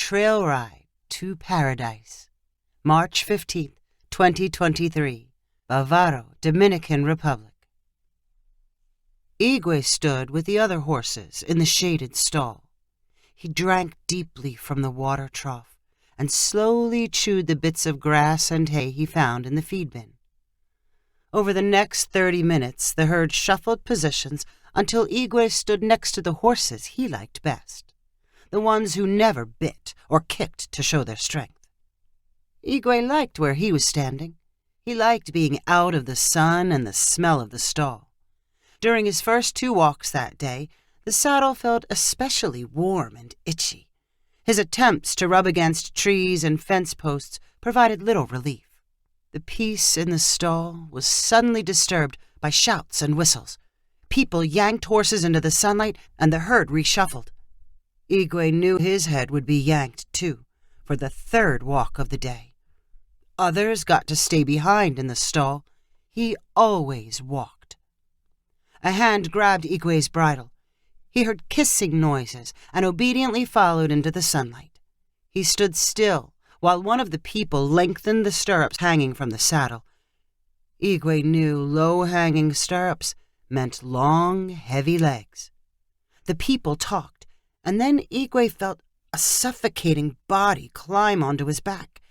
Trail Ride to Paradise, March 15th, 2023, Bavaro, Dominican Republic. Igwe stood with the other horses in the shaded stall. He drank deeply from the water trough and slowly chewed the bits of grass and hay he found in the feed bin. Over the next 30 minutes, the herd shuffled positions until Igwe stood next to the horses he liked best, the ones who never bit or kicked to show their strength. Igwe liked where he was standing. He liked being out of the sun and the smell of the stall. During his first 2 walks that day, the saddle felt especially warm and itchy. His attempts to rub against trees and fence posts provided little relief. The peace in the stall was suddenly disturbed by shouts and whistles. People yanked horses into the sunlight, and the herd reshuffled. Igwe knew his head would be yanked, too, for the 3rd walk of the day. Others got to stay behind in the stall. He always walked. A hand grabbed Igwe's bridle. He heard kissing noises and obediently followed into the sunlight. He stood still while one of the people lengthened the stirrups hanging from the saddle. Igwe knew low-hanging stirrups meant long, heavy legs. The people talked, and then Igwe felt a suffocating body climb onto his back.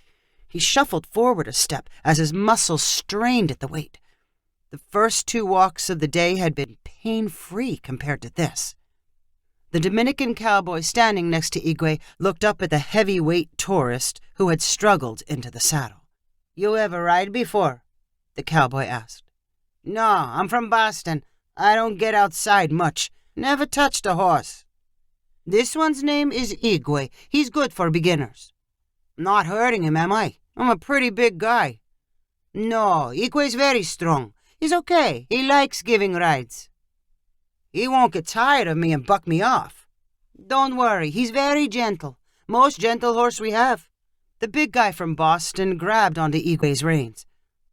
He shuffled forward a step as his muscles strained at the weight. The first 2 walks of the day had been pain-free compared to this. The Dominican cowboy standing next to Igwe looked up at the heavyweight tourist who had struggled into the saddle. "You ever ride before?" the cowboy asked. "No, I'm from Boston. I don't get outside much. Never touched a horse." "This one's name is Igwe. He's good for beginners." "Not hurting him, am I? I'm a pretty big guy." "No, Igwe's very strong. He's okay. He likes giving rides." "He won't get tired of me and buck me off." "Don't worry, he's very gentle. Most gentle horse we have." The big guy from Boston grabbed onto Igwe's reins.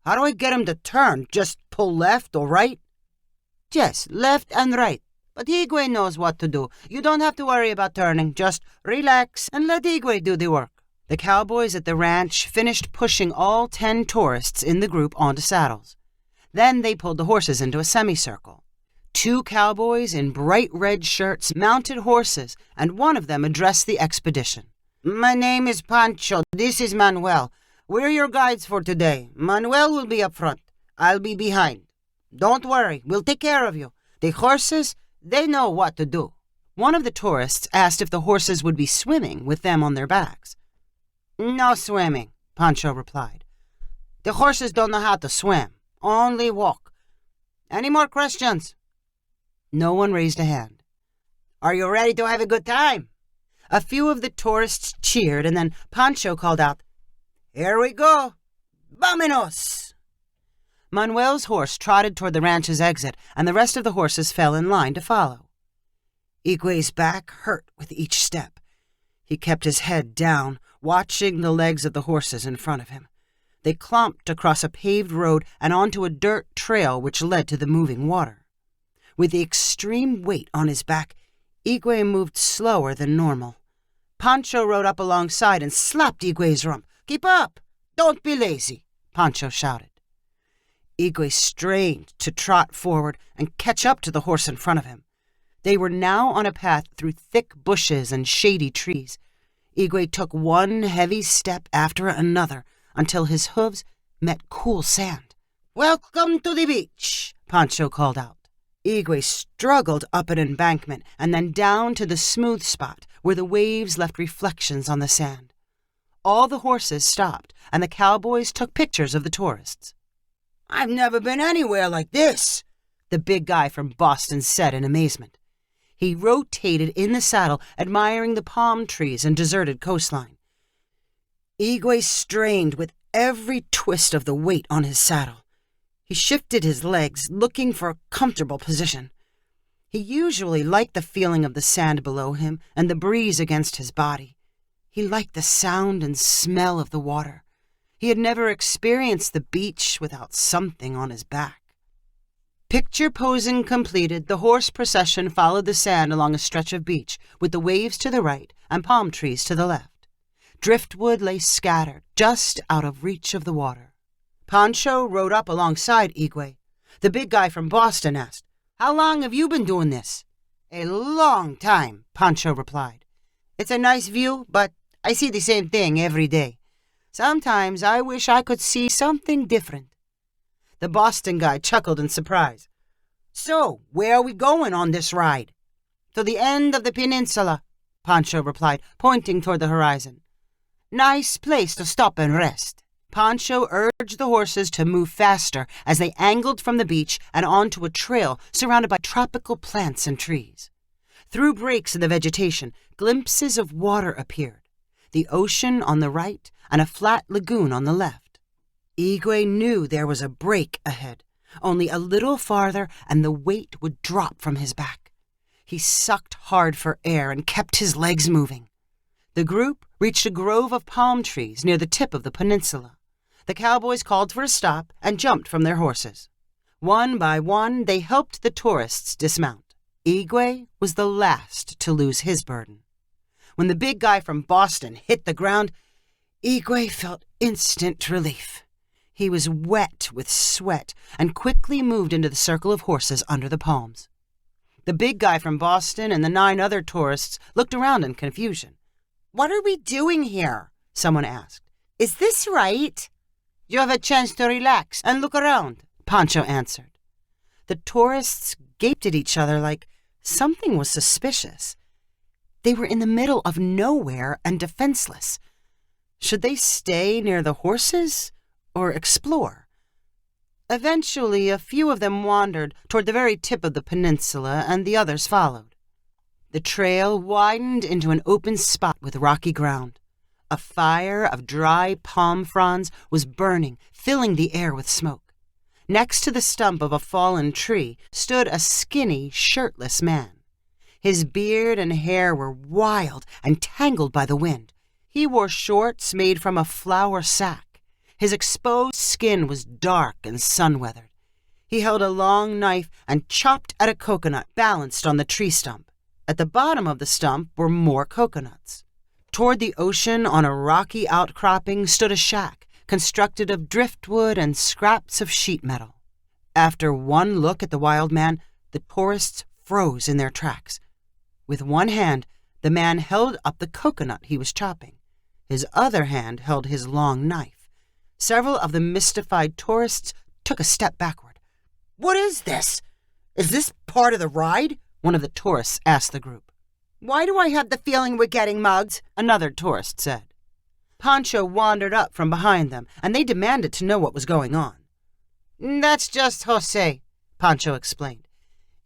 "How do I get him to turn? Just pull left or right?" "Yes, left and right. But Igwe knows what to do. You don't have to worry about turning. Just relax and let Igwe do the work." The cowboys at the ranch finished pushing all 10 tourists in the group onto saddles. Then they pulled the horses into a semicircle. 2 cowboys in bright red shirts mounted horses, and one of them addressed the expedition. "My name is Pancho. This is Manuel. We're your guides for today. Manuel will be up front. I'll be behind. Don't worry, we'll take care of you. The horses, they know what to do." One of the tourists asked if the horses would be swimming with them on their backs. "No swimming," Pancho replied. "The horses don't know how to swim. Only walk. Any more questions?" No one raised a hand. "Are you ready to have a good time?" A few of the tourists cheered, and then Pancho called out, "Here we go! Vámonos!" Manuel's horse trotted toward the ranch's exit, and the rest of the horses fell in line to follow. Igwe's back hurt with each step. He kept his head down, watching the legs of the horses in front of him. They clomped across a paved road and onto a dirt trail which led to the moving water. With the extreme weight on his back, Igwe moved slower than normal. Pancho rode up alongside and slapped Igwe's rump. "Keep up! Don't be lazy!" Pancho shouted. Igwe strained to trot forward and catch up to the horse in front of him. They were now on a path through thick bushes and shady trees. Igwe took one heavy step after another until his hooves met cool sand. "Welcome to the beach," Pancho called out. Igwe struggled up an embankment and then down to the smooth spot where the waves left reflections on the sand. All the horses stopped, and the cowboys took pictures of the tourists. "I've never been anywhere like this," the big guy from Boston said in amazement. He rotated in the saddle, admiring the palm trees and deserted coastline. Igwe strained with every twist of the weight on his saddle. He shifted his legs, looking for a comfortable position. He usually liked the feeling of the sand below him and the breeze against his body. He liked the sound and smell of the water. He had never experienced the beach without something on his back. Picture posing completed, the horse procession followed the sand along a stretch of beach, with the waves to the right and palm trees to the left. Driftwood lay scattered, just out of reach of the water. Pancho rode up alongside Igwe. The big guy from Boston asked, "How long have you been doing this?" "A long time," Pancho replied. "It's a nice view, but I see the same thing every day. Sometimes I wish I could see something different." The Boston guy chuckled in surprise. "So, where are we going on this ride?" "To the end of the peninsula," Pancho replied, pointing toward the horizon. "Nice place to stop and rest." Pancho urged the horses to move faster as they angled from the beach and onto a trail surrounded by tropical plants and trees. Through breaks in the vegetation, glimpses of water appeared, the ocean on the right and a flat lagoon on the left. Igwe knew there was a break ahead. Only a little farther and the weight would drop from his back. He sucked hard for air and kept his legs moving. The group reached a grove of palm trees near the tip of the peninsula. The cowboys called for a stop and jumped from their horses. One by one, they helped the tourists dismount. Igwe was the last to lose his burden. When the big guy from Boston hit the ground, Igwe felt instant relief. He was wet with sweat and quickly moved into the circle of horses under the palms. The big guy from Boston and the 9 other tourists looked around in confusion. "What are we doing here?" someone asked. "Is this right?" "You have a chance to relax and look around," Pancho answered. The tourists gaped at each other like something was suspicious. They were in the middle of nowhere and defenseless. Should they stay near the horses or explore? Eventually, a few of them wandered toward the very tip of the peninsula, and the others followed. The trail widened into an open spot with rocky ground. A fire of dry palm fronds was burning, filling the air with smoke. Next to the stump of a fallen tree stood a skinny, shirtless man. His beard and hair were wild and tangled by the wind. He wore shorts made from a flour sack. His exposed skin was dark and sun-weathered. He held a long knife and chopped at a coconut balanced on the tree stump. At the bottom of the stump were more coconuts. Toward the ocean, on a rocky outcropping, stood a shack constructed of driftwood and scraps of sheet metal. After one look at the wild man, the tourists froze in their tracks. With one hand, the man held up the coconut he was chopping. His other hand held his long knife. Several of the mystified tourists took a step backward. "What is this? Is this part of the ride?" one of the tourists asked the group. "Why do I have the feeling we're getting mugged?" another tourist said. Pancho wandered up from behind them, and they demanded to know what was going on. "That's just Jose," Pancho explained.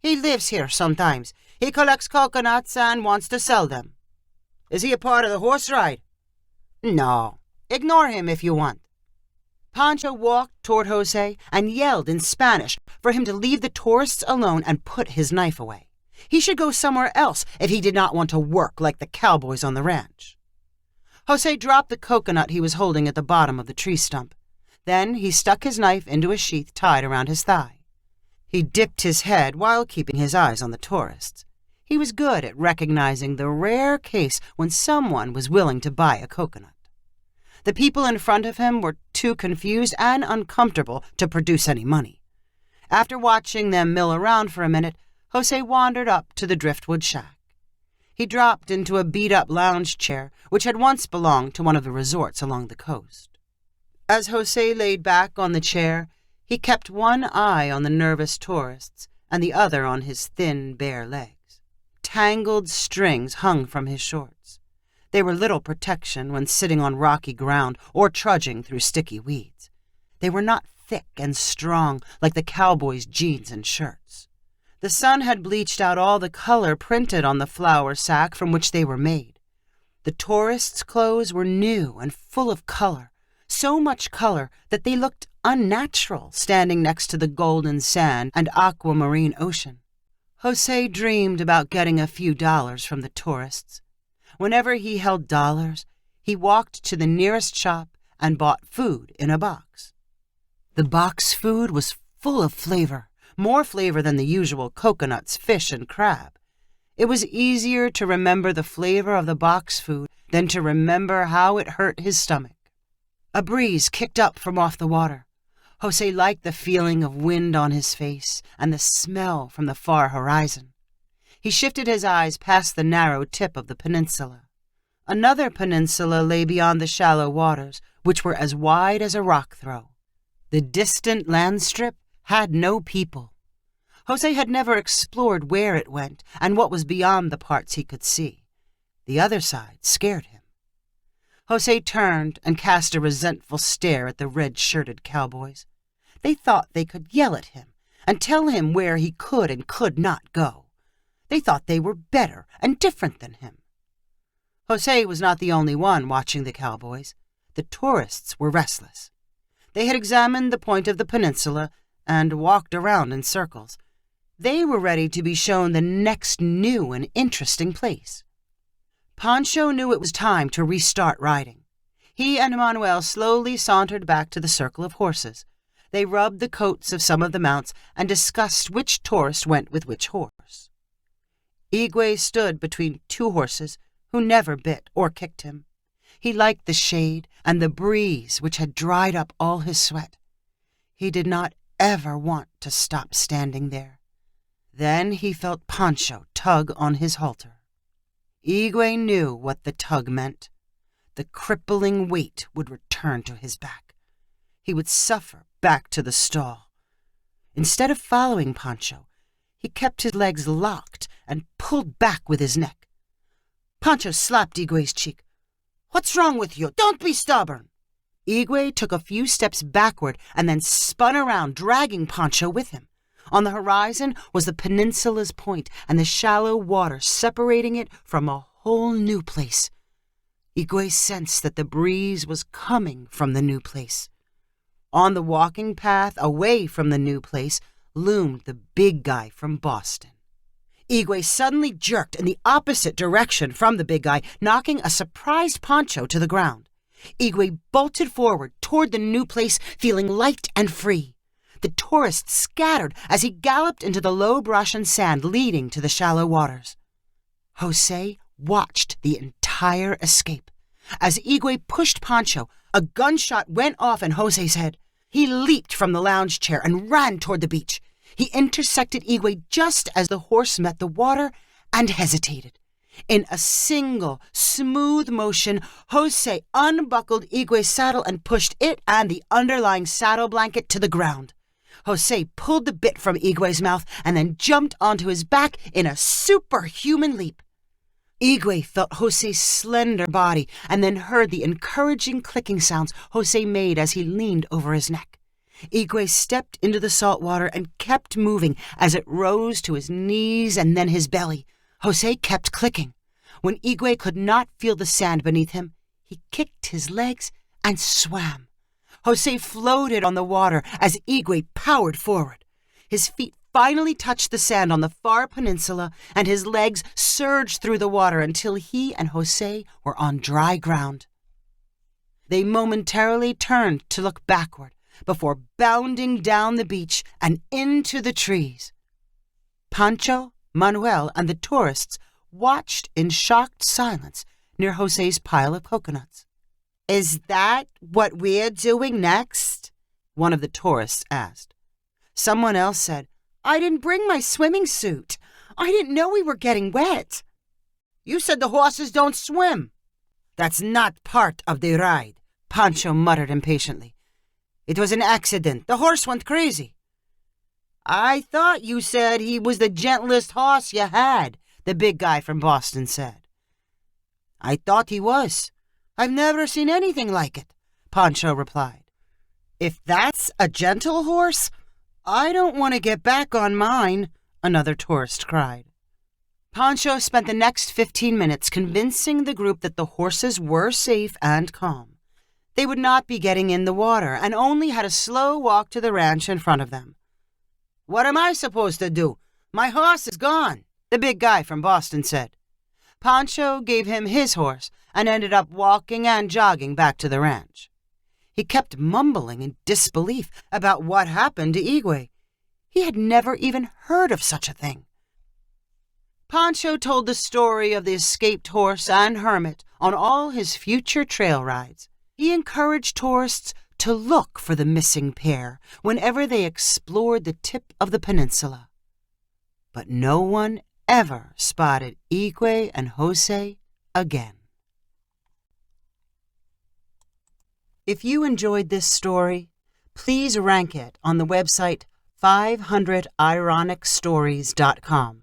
"He lives here sometimes. He collects coconuts and wants to sell them." "Is he a part of the horse ride?" "No. Ignore him if you want." Pancho walked toward Jose and yelled in Spanish for him to leave the tourists alone and put his knife away. He should go somewhere else if he did not want to work like the cowboys on the ranch. Jose dropped the coconut he was holding at the bottom of the tree stump. Then he stuck his knife into a sheath tied around his thigh. He dipped his head while keeping his eyes on the tourists. He was good at recognizing the rare case when someone was willing to buy a coconut. The people in front of him were too confused and uncomfortable to produce any money. After watching them mill around for a minute, Jose wandered up to the driftwood shack. He dropped into a beat-up lounge chair, which had once belonged to one of the resorts along the coast. As Jose laid back on the chair, he kept one eye on the nervous tourists and the other on his thin, bare legs. Tangled strings hung from his shorts. They were little protection when sitting on rocky ground or trudging through sticky weeds. They were not thick and strong like the cowboys' jeans and shirts. The sun had bleached out all the color printed on the flour sack from which they were made. The tourists' clothes were new and full of color, so much color that they looked unnatural standing next to the golden sand and aquamarine ocean. Jose dreamed about getting a few dollars from the tourists. Whenever he held dollars, he walked to the nearest shop and bought food in a box. The box food was full of flavor, more flavor than the usual coconuts, fish, and crab. It was easier to remember the flavor of the box food than to remember how it hurt his stomach. A breeze kicked up from off the water. Jose liked the feeling of wind on his face and the smell from the far horizon. He shifted his eyes past the narrow tip of the peninsula. Another peninsula lay beyond the shallow waters, which were as wide as a rock throw. The distant land strip had no people. Jose had never explored where it went and what was beyond the parts he could see. The other side scared him. Jose turned and cast a resentful stare at the red-shirted cowboys. They thought they could yell at him and tell him where he could and could not go. They thought they were better and different than him. Jose was not the only one watching the cowboys. The tourists were restless. They had examined the point of the peninsula and walked around in circles. They were ready to be shown the next new and interesting place. Pancho knew it was time to restart riding. He and Manuel slowly sauntered back to the circle of horses. They rubbed the coats of some of the mounts and discussed which tourist went with which horse. Igwe stood between two horses who never bit or kicked him. He liked the shade and the breeze which had dried up all his sweat. He did not ever want to stop standing there. Then he felt Pancho tug on his halter. Igwe knew what the tug meant. The crippling weight would return to his back. He would suffer back to the stall. Instead of following Pancho, he kept his legs locked and pulled back with his neck. Pancho slapped Igwe's cheek. "What's wrong with you? Don't be stubborn!" Igwe took a few steps backward and then spun around, dragging Pancho with him. On the horizon was the peninsula's point and the shallow water separating it from a whole new place. Igwe sensed that the breeze was coming from the new place. On the walking path away from the new place loomed the big guy from Boston. Igwe suddenly jerked in the opposite direction from the big guy, knocking a surprised Pancho to the ground. Igwe bolted forward toward the new place, feeling light and free. The tourists scattered as he galloped into the low brush and sand leading to the shallow waters. Jose watched the entire escape. As Igwe pushed Pancho, a gunshot went off in Jose's head. He leaped from the lounge chair and ran toward the beach. He intersected Igwe just as the horse met the water and hesitated. In a single, smooth motion, Jose unbuckled Igwe's saddle and pushed it and the underlying saddle blanket to the ground. Jose pulled the bit from Igwe's mouth and then jumped onto his back in a superhuman leap. Igwe felt Jose's slender body and then heard the encouraging clicking sounds Jose made as he leaned over his neck. Igwe stepped into the salt water and kept moving as it rose to his knees and then his belly. Jose kept clicking. When Igwe could not feel the sand beneath him, he kicked his legs and swam. Jose floated on the water as Igwe powered forward. His feet finally touched the sand on the far peninsula, and his legs surged through the water until he and Jose were on dry ground. They momentarily turned to look backward before bounding down the beach and into the trees. Pancho, Manuel, and the tourists watched in shocked silence near Jose's pile of coconuts. "Is that what we're doing next?" one of the tourists asked. Someone else said, "I didn't bring my swimming suit. I didn't know we were getting wet." "You said the horses don't swim." "That's not part of the ride," Pancho muttered impatiently. "It was an accident. The horse went crazy." "I thought you said he was the gentlest horse you had," the big guy from Boston said. "I thought he was. I've never seen anything like it," Pancho replied. "If that's a gentle horse, I don't want to get back on mine," another tourist cried. Pancho spent the next 15 minutes convincing the group that the horses were safe and calm. They would not be getting in the water and only had a slow walk to the ranch in front of them. "What am I supposed to do? My horse is gone," the big guy from Boston said. Pancho gave him his horse and ended up walking and jogging back to the ranch. He kept mumbling in disbelief about what happened to Igwe. He had never even heard of such a thing. Pancho told the story of the escaped horse and hermit on all his future trail rides. He encouraged tourists to look for the missing pair whenever they explored the tip of the peninsula. But no one ever spotted Igwe and Jose again. If you enjoyed this story, please rank it on the website 500ironicstories.com.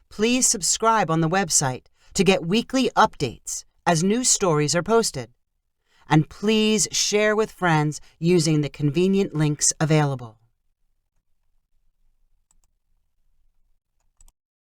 Please subscribe on the website to get weekly updates as new stories are posted. And please share with friends using the convenient links available.